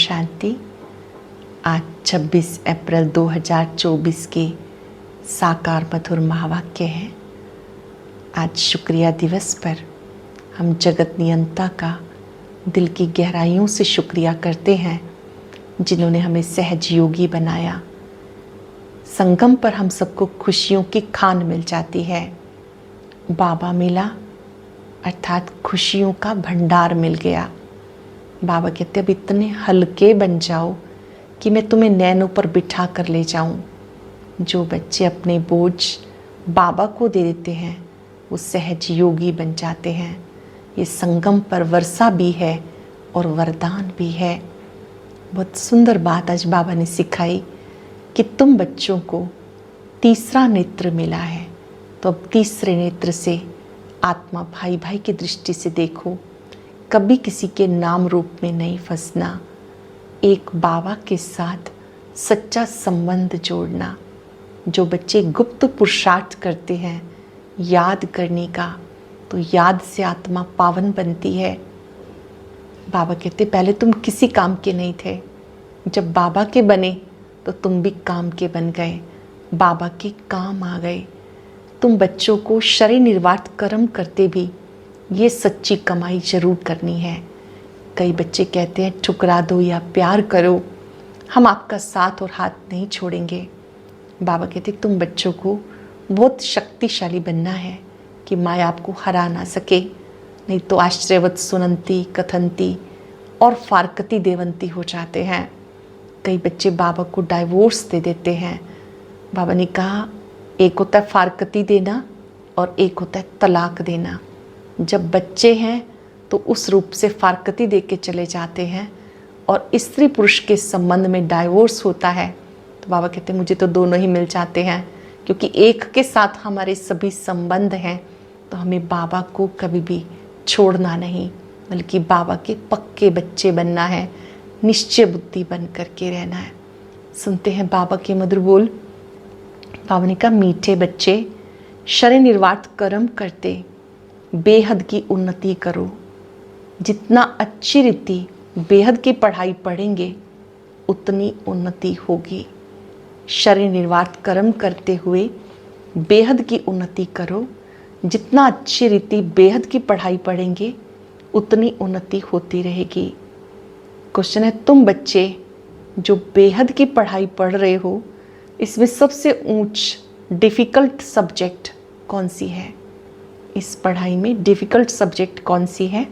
शांति। आज 26 अप्रैल 2024 के साकार मधुर महावाक्य है। आज शुक्रिया दिवस पर हम जगत नियंता का दिल की गहराइयों से शुक्रिया करते हैं, जिन्होंने हमें सहज योगी बनाया। संगम पर हम सबको खुशियों की खान मिल जाती है। बाबा मिला अर्थात खुशियों का भंडार मिल गया। बाबा कहते अब इतने हल्के बन जाओ कि मैं तुम्हें नैनों पर बिठा कर ले जाऊं। जो बच्चे अपने बोझ बाबा को दे देते हैं वो सहज योगी बन जाते हैं। ये संगम पर वर्षा भी है और वरदान भी है। बहुत सुंदर बात आज बाबा ने सिखाई कि तुम बच्चों को तीसरा नेत्र मिला है, तो अब तीसरे नेत्र से आत्मा भाई भाई की दृष्टि से देखो। कभी किसी के नाम रूप में नहीं फंसना, एक बाबा के साथ सच्चा संबंध जोड़ना। जो बच्चे गुप्त पुरुषार्थ करते हैं याद करने का, तो याद से आत्मा पावन बनती है। बाबा कहते पहले तुम किसी काम के नहीं थे, जब बाबा के बने तो तुम भी काम के बन गए, बाबा के काम आ गए। तुम बच्चों को शरीर निर्वाह कर्म करते भी ये सच्ची कमाई जरूर करनी है। कई बच्चे कहते हैं ठुकरा दो या प्यार करो, हम आपका साथ और हाथ नहीं छोड़ेंगे। बाबा कहते तुम बच्चों को बहुत शक्तिशाली बनना है कि माया आपको हरा ना सके, नहीं तो आश्रयवत सुनंती कथंती और फारकती देवंती हो जाते हैं। कई बच्चे बाबा को डाइवोर्स दे देते हैं। बाबा ने कहा एक होता है फारकती देना और एक होता है तलाक देना। जब बच्चे हैं तो उस रूप से फारकती दे के चले जाते हैं और स्त्री पुरुष के संबंध में डाइवोर्स होता है, तो बाबा कहते हैं मुझे तो दोनों ही मिल जाते हैं, क्योंकि एक के साथ हमारे सभी संबंध हैं। तो हमें बाबा को कभी भी छोड़ना नहीं, बल्कि बाबा के पक्के बच्चे बनना है, निश्चय बुद्धि बन करके रहना है। सुनते हैं बाबा के मधुर बोल। बाबा ने कहा मीठे बच्चे शरीर निर्वाह कर्म करते बेहद की उन्नति करो। जितना अच्छी रीति बेहद की पढ़ाई पढ़ेंगे उतनी उन्नति होगी। शरीर निर्वाह कर्म करते हुए बेहद की उन्नति करो। जितना अच्छी रीति बेहद की पढ़ाई पढ़ेंगे उतनी उन्नति होती रहेगी। क्वेश्चन है तुम बच्चे जो बेहद की पढ़ाई पढ़ रहे हो, इसमें सबसे ऊंच डिफ़िकल्ट सब्जेक्ट कौन सी है? इस पढ़ाई में डिफ़िकल्ट सब्जेक्ट कौन सी है?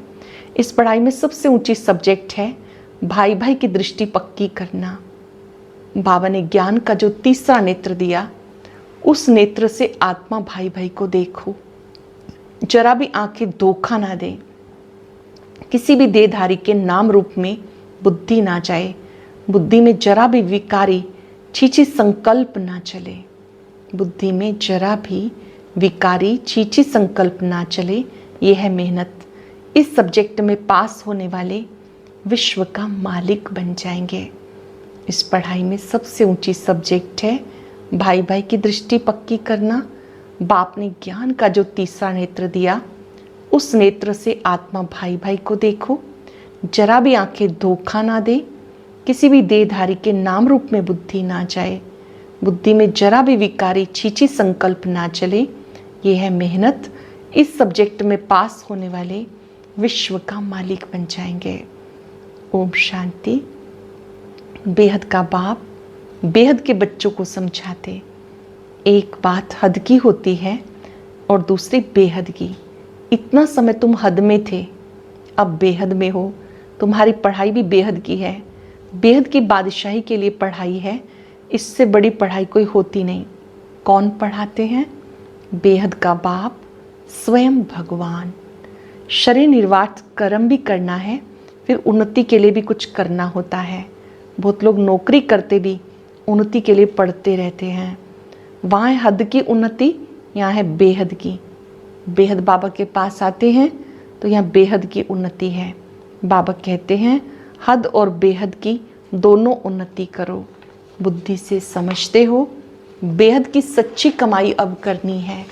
इस पढ़ाई में सबसे ऊंची सब्जेक्ट है भाई भाई की दृष्टि पक्की करना। बाबा ने ज्ञान का जो तीसरा नेत्र दिया, उस नेत्र से आत्मा भाई भाई को देखो। जरा भी आंखें धोखा ना दे, किसी भी देहधारी के नाम रूप में बुद्धि ना जाए, बुद्धि में जरा भी विकारी छीछी संकल्प ना चले, बुद्धि में जरा भी विकारी छीछी संकल्प ना चले। ये है मेहनत। इस सब्जेक्ट में पास होने वाले विश्व का मालिक बन जाएंगे। इस पढ़ाई में सबसे ऊंची सब्जेक्ट है भाई भाई की दृष्टि पक्की करना। बाप ने ज्ञान का जो तीसरा नेत्र दिया, उस नेत्र से आत्मा भाई भाई को देखो। जरा भी आंखें धोखा ना दे, किसी भी देहधारी के नाम रूप में बुद्धि ना जाए, बुद्धि में जरा भी विकारी छीछी संकल्प ना चले। ये है मेहनत। इस सब्जेक्ट में पास होने वाले विश्व का मालिक बन जाएंगे। ओम शांति। बेहद का बाप बेहद के बच्चों को समझाते, एक बात हद की होती है और दूसरी बेहद की। इतना समय तुम हद में थे, अब बेहद में हो। तुम्हारी पढ़ाई भी बेहद की है, बेहद की बादशाही के लिए पढ़ाई है। इससे बड़ी पढ़ाई कोई होती नहीं। कौन पढ़ाते हैं? बेहद का बाप स्वयं भगवान। शरीर निर्वाह कर्म भी करना है, फिर उन्नति के लिए भी कुछ करना होता है। बहुत लोग नौकरी करते भी उन्नति के लिए पढ़ते रहते हैं। वहाँ है हद की उन्नति, यहाँ है बेहद की। बेहद बाबा के पास आते हैं तो यहाँ बेहद की उन्नति है। बाबा कहते हैं हद और बेहद की दोनों उन्नति करो। बुद्धि से समझते हो बेहद की सच्ची कमाई अब करनी है।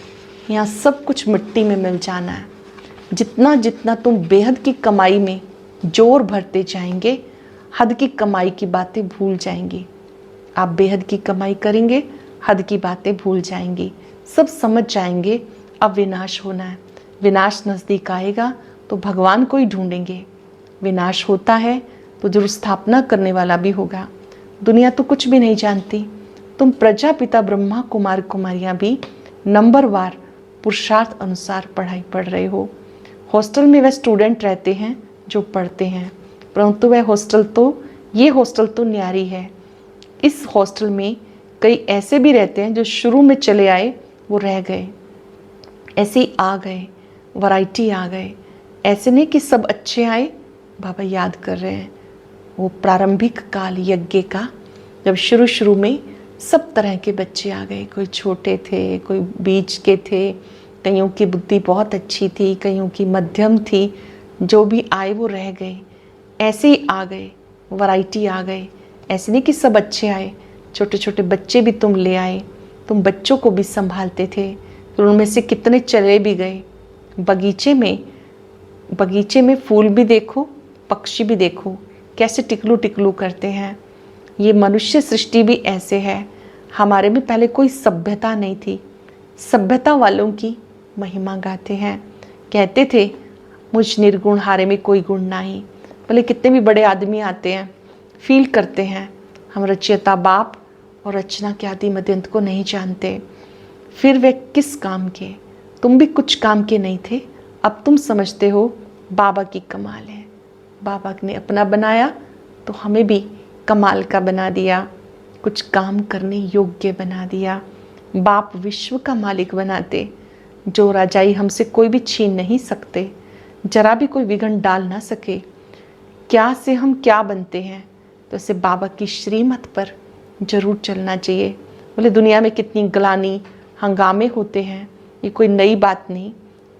यहाँ सब कुछ मिट्टी में मिल जाना है। जितना जितना तुम बेहद की कमाई में जोर भरते जाएंगे, हद की कमाई की बातें भूल जाएंगे। आप बेहद की कमाई करेंगे, हद की बातें भूल जाएंगे, सब समझ जाएंगे अब विनाश होना है। विनाश नज़दीक आएगा तो भगवान को ही ढूंढेंगे। विनाश होता है तो जरूर स्थापना करने वाला भी होगा। दुनिया तो कुछ भी नहीं जानती। तुम प्रजापिता ब्रह्मा कुमार कुमारियाँ भी नंबरवार पुरुषार्थ अनुसार पढ़ाई पढ़ रहे हो। हॉस्टल में वह स्टूडेंट रहते हैं जो पढ़ते हैं, परंतु वह ये हॉस्टल तो न्यारी है। इस हॉस्टल में कई ऐसे भी रहते हैं जो शुरू में चले आए वो रह गए, ऐसे ही आ गए, वैरायटी आ गए। ऐसे नहीं कि सब अच्छे आए। बाबा याद कर रहे हैं वो प्रारंभिक काल यज्ञ का, जब शुरू में सब तरह के बच्चे आ गए। कोई छोटे थे, कोई बीच के थे, कईयों की बुद्धि बहुत अच्छी थी, कईयों की मध्यम थी। जो भी आए वो रह गए, ऐसे ही आ गए, वैरायटी आ गए। ऐसे नहीं कि सब अच्छे आए, छोटे छोटे बच्चे भी तुम ले आए। तुम बच्चों को भी संभालते थे, तो उनमें से कितने चले भी गए। बगीचे में फूल भी देखो, पक्षी भी देखो, कैसे टिकलू टिकलू करते हैं। ये मनुष्य सृष्टि भी ऐसे है। हमारे में पहले कोई सभ्यता नहीं थी। सभ्यता वालों की महिमा गाते हैं। कहते थे मुझ निर्गुण हारे में कोई गुण नहीं। भले कितने भी बड़े आदमी आते हैं, फील करते हैं हम रचयिता बाप और रचना के आदि मध्यंत को नहीं जानते। फिर वे किस काम के? तुम भी कुछ काम के नहीं थे। अब तुम समझते हो बाबा की कमाल है। बाबा ने अपना बनाया तो हमें भी कमाल का बना दिया, कुछ काम करने योग्य बना दिया। बाप विश्व का मालिक बनाते, जो राजाई हमसे कोई भी छीन नहीं सकते, जरा भी कोई विघ्न डाल ना सके। क्या से हम क्या बनते हैं, तो ऐसे बाबा की श्रीमत पर जरूर चलना चाहिए। बोले दुनिया में कितनी ग्लानी हंगामे होते हैं, ये कोई नई बात नहीं,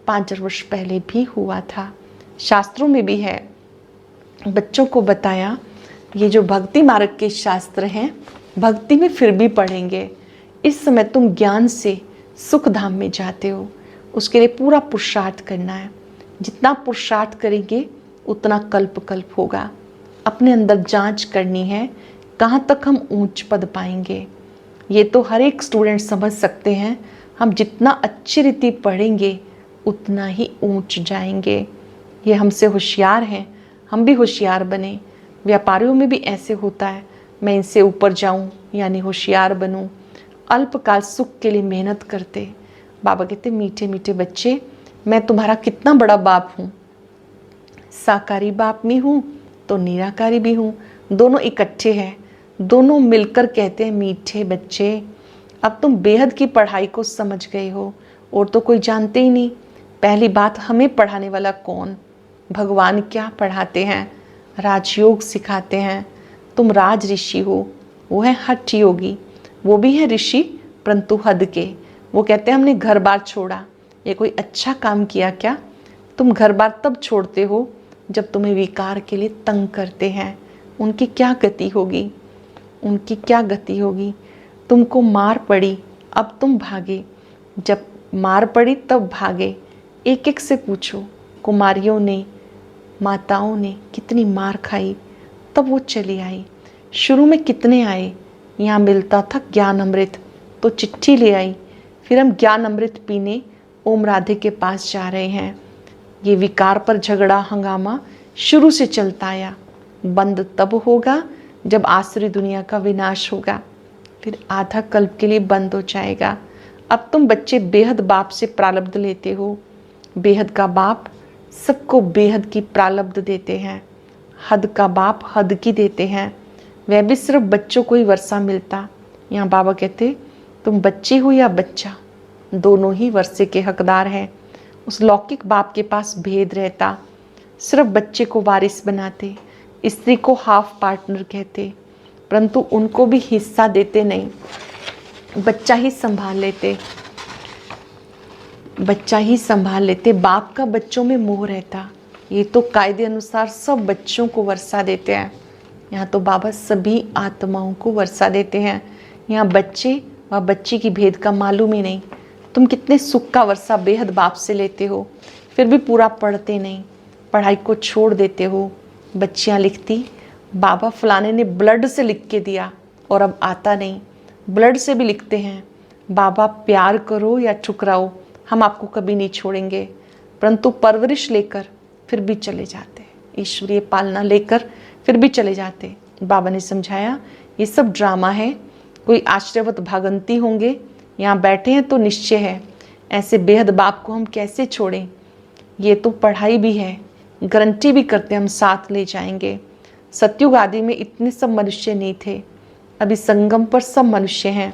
5000 वर्ष पहले भी हुआ था। शास्त्रों में भी है। बच्चों को बताया ये जो भक्ति मार्ग के शास्त्र हैं, भक्ति में फिर भी पढ़ेंगे। इस समय तुम ज्ञान से सुख धाम में जाते हो, उसके लिए पूरा पुरुषार्थ करना है। जितना पुरुषार्थ करेंगे उतना कल्प कल्प होगा। अपने अंदर जांच करनी है कहाँ तक हम ऊंच पद पाएंगे। ये तो हर एक स्टूडेंट समझ सकते हैं। हम जितना अच्छी रीति पढ़ेंगे उतना ही ऊंच जाएंगे। ये हमसे होशियार हैं, हम भी होशियार बने। व्यापारियों में भी ऐसे होता है, मैं इनसे ऊपर जाऊं यानी होशियार बनूं। अल्पकाल सुख के लिए मेहनत करते। बाबा कहते मीठे मीठे बच्चे, मैं तुम्हारा कितना बड़ा बाप हूँ। साकारी बाप भी हूँ तो निराकारी भी हूँ, दोनों इकट्ठे हैं। दोनों मिलकर कहते हैं मीठे बच्चे। अब तुम बेहद की पढ़ाई को समझ गए हो और तो कोई जानते ही नहीं। पहली बात, हमें पढ़ाने वाला कौन? भगवान क्या पढ़ाते हैं? राजयोग सिखाते हैं। तुम राज ऋषि हो, वो है हठ योगी। वो भी है ऋषि परंतु हद के। वो कहते हैं हमने घर बार छोड़ा, ये कोई अच्छा काम किया क्या? तुम घर बार तब छोड़ते हो जब तुम्हें विकार के लिए तंग करते हैं। उनकी क्या गति होगी? उनकी क्या गति होगी? तुमको मार पड़ी, अब तुम भागे। जब मार पड़ी तब भागे। एक एक से पूछो, कुमारियों ने, माताओं ने कितनी मार खाई, तब वो चली आई। शुरू में कितने आए, यहाँ मिलता था ज्ञान अमृत तो चिट्ठी ले आई। फिर हम ज्ञान अमृत पीने ओम राधे के पास जा रहे हैं। ये विकार पर झगड़ा हंगामा शुरू से चलता आया। बंद तब होगा जब आसुरी दुनिया का विनाश होगा, फिर आधा कल्प के लिए बंद हो जाएगा। अब तुम बच्चे बेहद बाप से प्रारब्ध लेते हो। बेहद का बाप सबको बेहद की प्रारब्ध देते हैं। हद का बाप हद की देते हैं। वह भी सिर्फ बच्चों को ही वर्षा मिलता। यहाँ बाबा कहते तुम बच्चे हो या बच्चा, दोनों ही वर्षे के हकदार हैं। उस लौकिक बाप के पास भेद रहता, सिर्फ बच्चे को वारिस बनाते, स्त्री को हाफ पार्टनर कहते, परंतु उनको भी हिस्सा देते नहीं, बच्चा ही संभाल लेते। बाप का बच्चों में मोह रहता। ये तो कायदे अनुसार सब बच्चों को वर्षा देते हैं। यहाँ तो बाबा सभी आत्माओं को वर्षा देते हैं। यहाँ बच्चे व बच्ची की भेद का मालूम ही नहीं। तुम कितने सुख का वर्षा बेहद बाप से लेते हो, फिर भी पूरा पढ़ते नहीं, पढ़ाई को छोड़ देते हो। बच्चियाँ लिखती बाबा फलाने ने ब्लड से लिख के दिया और अब आता नहीं। ब्लड से भी लिखते हैं, बाबा प्यार करो या ठुकराओ, हम आपको कभी नहीं छोड़ेंगे। परंतु परवरिश लेकर फिर भी चले जाते, ईश्वरीय पालना लेकर फिर भी चले जाते। बाबा ने समझाया ये सब ड्रामा है, कोई आश्रयवत भागंती होंगे, यहाँ बैठे हैं तो निश्चय है, ऐसे बेहद बाप को हम कैसे छोड़ें। ये तो पढ़ाई भी है, गारंटी भी करते हम साथ ले जाएंगे। सतयुग आदि में इतने सब मनुष्य नहीं थे, अभी संगम पर सब मनुष्य हैं।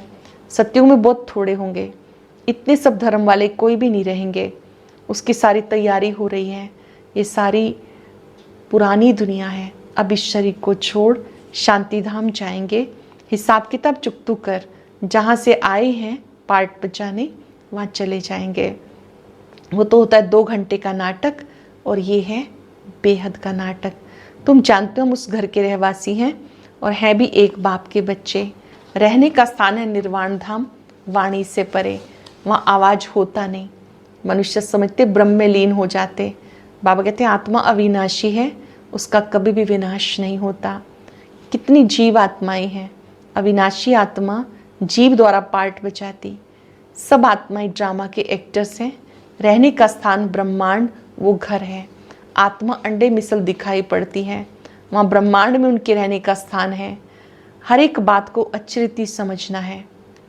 सतयुग में बहुत थोड़े होंगे, इतने सब धर्म वाले कोई भी नहीं रहेंगे। उसकी सारी तैयारी हो रही है। ये सारी पुरानी दुनिया है, अब इस शरीर को छोड़ शांति धाम जाएंगे। हिसाब किताब चुकतू कर, जहाँ से आए हैं पार्ट बजाने वहाँ चले जाएंगे। वो तो होता है 2 घंटे का नाटक, और ये है बेहद का नाटक। तुम जानते हो हम उस घर के रहवासी हैं और हैं भी एक बाप के बच्चे। रहने का स्थान है निर्वाण धाम, वाणी से परे, वहाँ आवाज़ होता नहीं। मनुष्य समझते ब्रह्म में लीन हो जाते। बाबा कहते हैं आत्मा अविनाशी है, उसका कभी भी विनाश नहीं होता। कितनी जीव आत्माएं हैं, अविनाशी आत्मा जीव द्वारा पार्ट बजाती। सब आत्माएं ड्रामा के एक्टर्स हैं। रहने का स्थान ब्रह्मांड वो घर है। आत्मा अंडे मिसल दिखाई पड़ती है, वहाँ ब्रह्मांड में उनके रहने का स्थान है। हर एक बात को अच्छी रीति समझना है,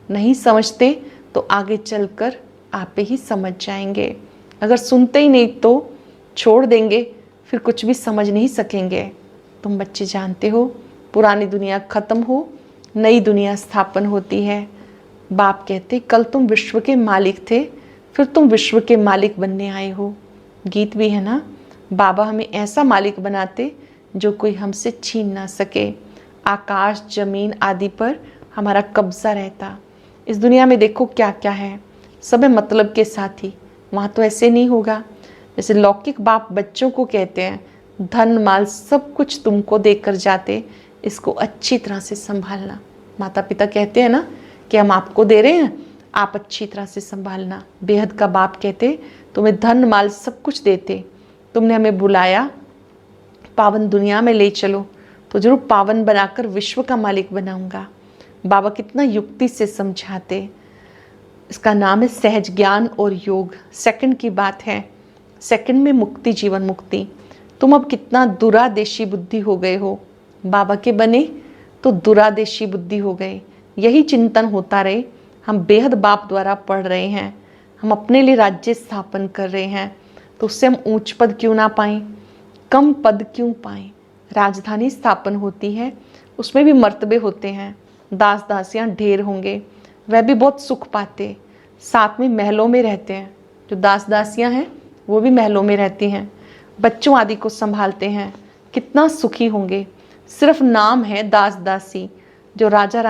नहीं समझते तो आगे चलकर आप ही समझ जाएंगे। अगर सुनते ही नहीं तो छोड़ देंगे, फिर कुछ भी समझ नहीं सकेंगे। तुम बच्चे जानते हो पुरानी दुनिया खत्म हो, नई दुनिया स्थापन होती है। बाप कहते कल तुम विश्व के मालिक थे, फिर तुम विश्व के मालिक बनने आए हो। गीत भी है ना, बाबा हमें ऐसा मालिक बनाते जो कोई हमसे छीन ना सके। आकाश जमीन आदि पर हमारा कब्जा रहता। इस दुनिया में देखो क्या क्या है, सब है मतलब के साथी। वहाँ तो ऐसे नहीं होगा। जैसे लौकिक बाप बच्चों को कहते हैं धन माल सब कुछ तुमको देकर जाते, इसको अच्छी तरह से संभालना। माता पिता कहते हैं ना कि हम आपको दे रहे हैं, आप अच्छी तरह से संभालना। बेहद का बाप कहते तुम्हें धन माल सब कुछ देते, तुमने हमें बुलाया पावन दुनिया में ले चलो, तो जरूर पावन बनाकर विश्व का मालिक बनाऊंगा। बाबा कितना युक्ति से समझाते। इसका नाम है सहज ज्ञान और योग। सेकंड की बात है, सेकंड में मुक्ति, जीवन मुक्ति। तुम अब कितना दुरादेशी बुद्धि हो गए हो। बाबा के बने तो दुरादेशी बुद्धि हो गए। यही चिंतन होता रहे। हम बेहद बाप द्वारा पढ़ रहे हैं, हम अपने लिए राज्य स्थापन कर रहे हैं, तो उससे हम ऊंच पद क्यों ना पाएं, कम पद क्यों पाएं। राजधानी स्थापन होती है, उसमें भी मर्तबे होते हैं। दास दासियां ढेर होंगे, वह भी बहुत सुख पाते, साथ में महलों में रहते हैं। जो दास दासियां हैं वो भी महलों में रहती हैं, बच्चों आदि को संभालते हैं, कितना सुखी होंगे। सिर्फ नाम है दास दासी। जो राजा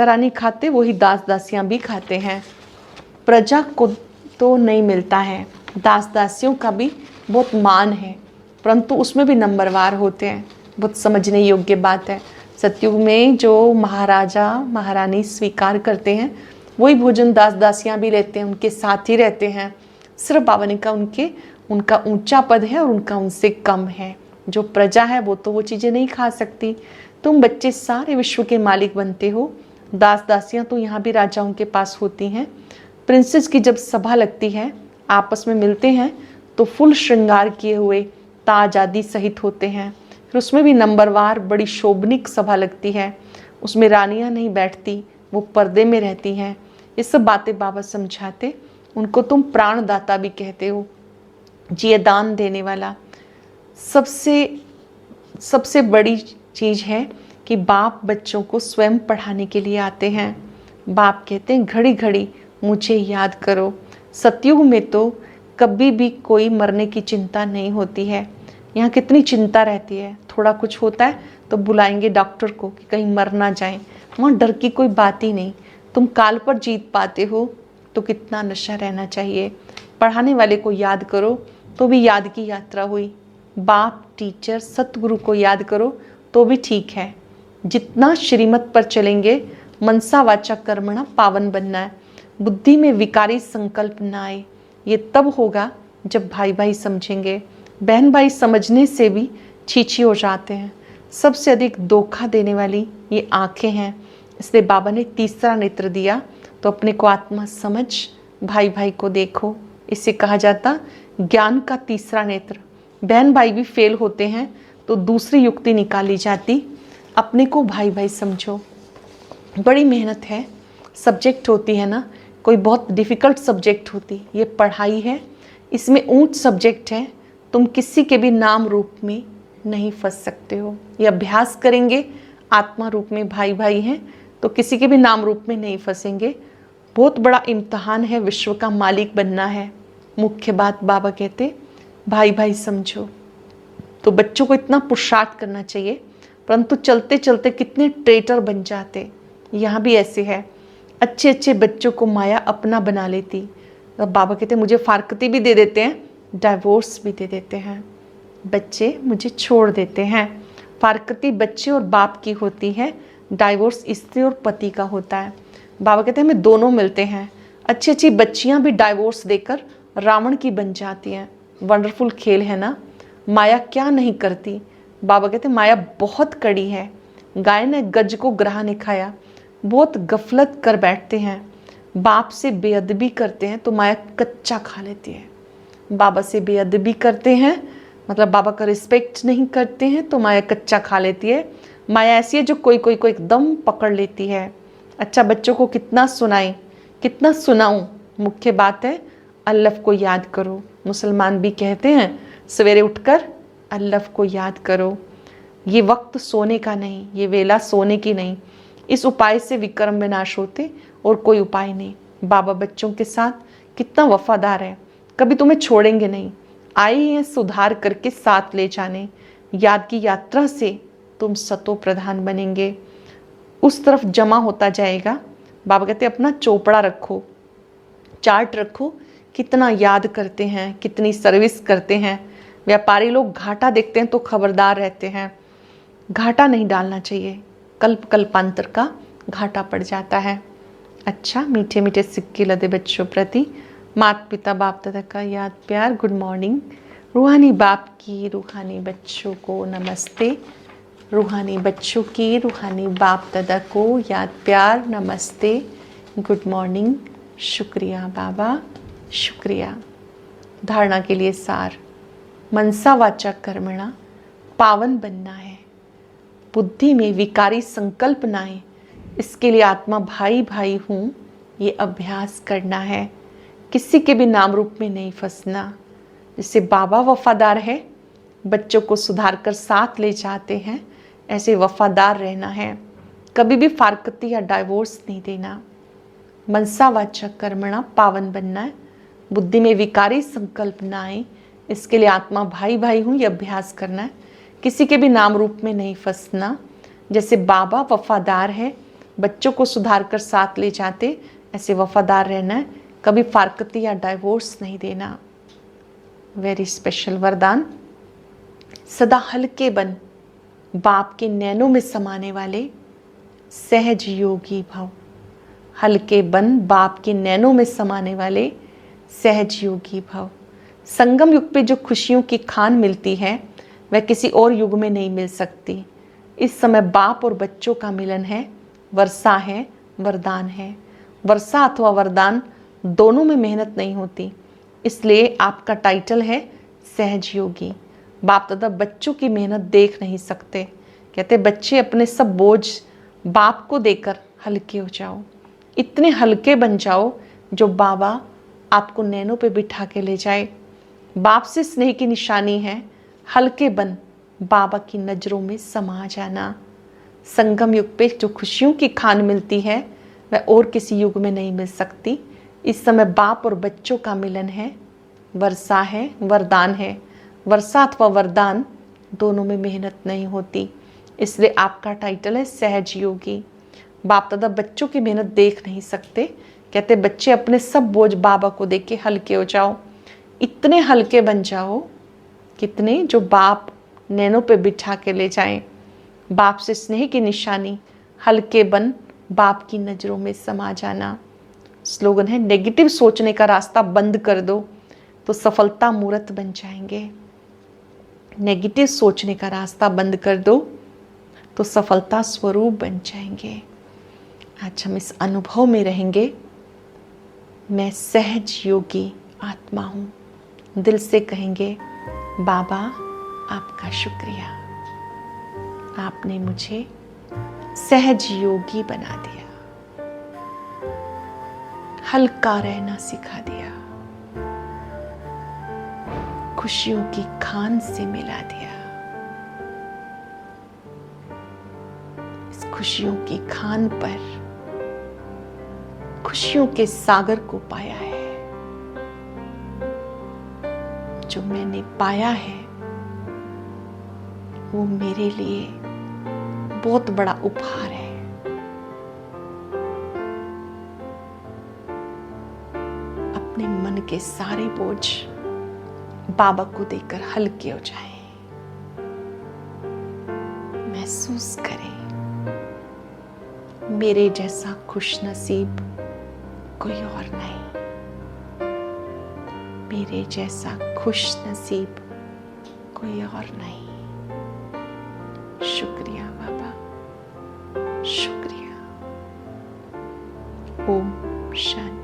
रानी खाते वही दास दासियां भी खाते हैं। प्रजा को तो नहीं मिलता है। दास दासियों का भी बहुत मान है, परंतु उसमें भी नंबरवार होते हैं। बहुत समझने योग्य बात है। सतयुग में जो महाराजा महारानी स्वीकार करते हैं वही भोजन दास दासियां भी लेते हैं, उनके साथ ही रहते हैं। सिर्फ बावन का उनका ऊंचा पद है और उनका उनसे कम है। जो प्रजा है वो तो वो चीज़ें नहीं खा सकती। तुम बच्चे सारे विश्व के मालिक बनते हो। दास दासियां तो यहाँ भी राजाओं के पास होती हैं। प्रिंसेस की जब सभा लगती है, आपस में मिलते हैं तो फुल श्रृंगार किए हुए ताज आदि सहित होते हैं। फिर उसमें भी नंबरवार बड़ी शोभनिक सभा लगती है। उसमें रानियां नहीं बैठती, वो पर्दे में रहती हैं। ये सब बातें बाबा समझाते। उनको तुम प्राणदाता भी कहते हो, जिये दान देने वाला। सबसे बड़ी चीज़ है कि बाप बच्चों को स्वयं पढ़ाने के लिए आते हैं। बाप कहते हैं घड़ी घड़ी मुझे याद करो। सतयुग में तो कभी भी कोई मरने की चिंता नहीं होती है। यहाँ कितनी चिंता रहती है, थोड़ा कुछ होता है तो बुलाएंगे डॉक्टर को कि कहीं मर ना जाएं। वहाँ डर की कोई बात ही नहीं। तुम काल पर जीत पाते हो तो कितना नशा रहना चाहिए। पढ़ाने वाले को याद करो तो भी याद की यात्रा हुई। बाप टीचर सतगुरु को याद करो तो भी ठीक है। जितना श्रीमत पर चलेंगे, मनसा वाचा कर्मणा पावन बनना है। बुद्धि में विकारी संकल्प ना आए। ये तब होगा जब भाई भाई समझेंगे। बहन भाई समझने से भी छीछी हो जाते हैं। सबसे अधिक धोखा देने वाली ये आंखें हैं, इसलिए बाबा ने तीसरा नेत्र दिया। तो अपने को आत्मा समझ, भाई भाई को देखो। इसे कहा जाता ज्ञान का तीसरा नेत्र। बहन भाई भी फेल होते हैं तो दूसरी युक्ति निकाली जाती, अपने को भाई भाई समझो। बड़ी मेहनत है, सब्जेक्ट होती है ना, कोई बहुत डिफ़िकल्ट सब्जेक्ट होती, ये पढ़ाई है, इसमें ऊंच सब्जेक्ट है, तुम किसी के भी नाम रूप में नहीं फंस सकते हो। ये अभ्यास करेंगे, आत्मा रूप में भाई भाई हैं तो किसी के भी नाम रूप में नहीं फंसेंगे। बहुत बड़ा इम्तहान है, विश्व का मालिक बनना है। मुख्य बात बाबा कहते भाई भाई समझो। तो बच्चों को इतना पुरुषार्थ करना चाहिए, परंतु चलते चलते कितने ट्रेटर बन जाते। यहाँ भी ऐसे है, अच्छे अच्छे बच्चों को माया अपना बना लेती। तो बाबा कहते मुझे फारकती भी दे देते हैं, डाइवोर्स भी दे देते हैं, बच्चे मुझे छोड़ देते हैं। फारकती बच्चे और बाप की होती है, डाइवोर्स स्त्री और पति का होता है। बाबा कहते हैं हमें दोनों मिलते हैं। अच्छी अच्छी बच्चियां भी डाइवोर्स देकर रावण की बन जाती हैं। वंडरफुल खेल है ना, माया क्या नहीं करती। बाबा कहते हैं माया बहुत कड़ी है। गाय ने गज को ग्राह नहीं खाया, बहुत गफलत कर बैठते हैं, बाप से बेअदबी करते हैं तो माया कच्चा खा लेती है। बाबा से बेअदबी करते हैं मतलब बाबा का रिस्पेक्ट नहीं करते हैं तो माया कच्चा खा लेती है। माया ऐसी है जो कोई कोई को एकदम पकड़ लेती है। अच्छा, बच्चों को कितना सुनाएं, कितना सुनाऊं, मुख्य बात है अल्लाह को याद करो। मुसलमान भी कहते हैं सवेरे उठकर अल्लाह को याद करो। ये वक्त सोने का नहीं, ये वेला सोने की नहीं। इस उपाय से विक्रम विनाश होते और कोई उपाय नहीं। बाबा बच्चों के साथ कितना वफादार है, कभी तुम्हें छोड़ेंगे नहीं। आए हैं सुधार करके साथ ले जाने, याद की यात्रा से तुम सतो प्रधान बनेंगे। उस तरफ जमा होता जाएगा। बाबा कहते अपना चोपड़ा रखो, चार्ट रखो, कितना याद करते हैं, कितनी सर्विस करते हैं। व्यापारी लोग घाटा देखते हैं तो खबरदार रहते हैं, घाटा नहीं डालना चाहिए, कल्प कल्पांतर का घाटा पड़ जाता है। अच्छा, मीठे मीठे सिक्के लदे बच्चों प्रति माता पिता बाप दादा का याद प्यार। Good morning. रूहानी बाप की रूहानी बच्चों को नमस्ते। रूहानी बच्चों की रूहानी बाप दादा को याद प्यार नमस्ते, गुड मॉर्निंग। शुक्रिया बाबा, शुक्रिया। धारणा के लिए सार, मनसा वाचा कर्मणा पावन बनना है। बुद्धि में विकारी संकल्प ना आए, इसके लिए आत्मा भाई भाई हूँ ये अभ्यास करना है। किसी के भी नाम रूप में नहीं फंसना। जैसे बाबा वफादार है, बच्चों को सुधार कर साथ ले जाते हैं, ऐसे वफादार रहना है। कभी भी फारकती या डाइवोर्स नहीं देना। मनसा वाचा कर्मणा पावन बनना है। बुद्धि में विकारी संकल्प ना आए, इसके लिए आत्मा भाई भाई हूँ ये अभ्यास करना है। किसी के भी नाम रूप में नहीं फंसना। जैसे बाबा वफादार है, बच्चों को सुधार कर साथ ले जाते, ऐसे वफादार रहना है। कभी फारकती या डाइवोर्स नहीं देना। वेरी स्पेशल वरदान, सदा हल्के बन, बाप के नैनों में समाने वाले सहज योगी भव। हल्के बन, बाप के नैनों में समाने वाले सहज योगी भव। संगम युग पे जो खुशियों की खान मिलती है वह किसी और युग में नहीं मिल सकती। इस समय बाप और बच्चों का मिलन है, वर्षा है, वरदान है। वर्षा अथवा वरदान दोनों में मेहनत नहीं होती, इसलिए आपका टाइटल है सहज योगी। बाप दादा बच्चों की मेहनत देख नहीं सकते। कहते बच्चे अपने सब बोझ बाप को देकर हल्के हो जाओ, इतने हल्के बन जाओ जो बाबा आपको नैनों पे बिठा के ले जाए। बाप से स्नेह की निशानी है हल्के बन, बाबा की नज़रों में समा जाना। संगम युग पे जो खुशियों की खान मिलती है वह और किसी युग में नहीं मिल सकती। इस समय बाप और बच्चों का मिलन है, वर्षा है, वरदान है। वर्षा अथवा वरदान दोनों में मेहनत नहीं होती, इसलिए आपका टाइटल है सहज योगी। बाप दादा बच्चों की मेहनत देख नहीं सकते। कहते बच्चे अपने सब बोझ बाबा को देख के हल्के हो जाओ, इतने हल्के बन जाओ कितने जो बाप नैनों पे बिठा के ले जाएं। बाप से स्नेह की निशानी हल्के बन, बाप की नज़रों में समा जाना। स्लोगन है नेगेटिव सोचने का रास्ता बंद कर दो तो सफलता मूर्त बन जाएंगे। नेगेटिव सोचने का रास्ता बंद कर दो तो सफलता स्वरूप बन जाएंगे। आज हम इस अनुभव में रहेंगे, मैं सहज योगी आत्मा हूँ। दिल से कहेंगे, बाबा आपका शुक्रिया, आपने मुझे सहज योगी बना दिया, हल्का रहना सिखा दिया, खुशियों की खान से मिला दिया। इस खुशियों की खान पर खुशियों के सागर को पाया है। जो मैंने पाया है वो मेरे लिए बहुत बड़ा उपहार है। अपने मन के सारे बोझ बाबा को देकर हल्के हो जाएं। महसूस करें, मेरे जैसा खुशनसीब कोई और नहीं, मेरे जैसा खुशनसीब कोई और नहीं। शुक्रिया बाबा, शुक्रिया। ओम शांति।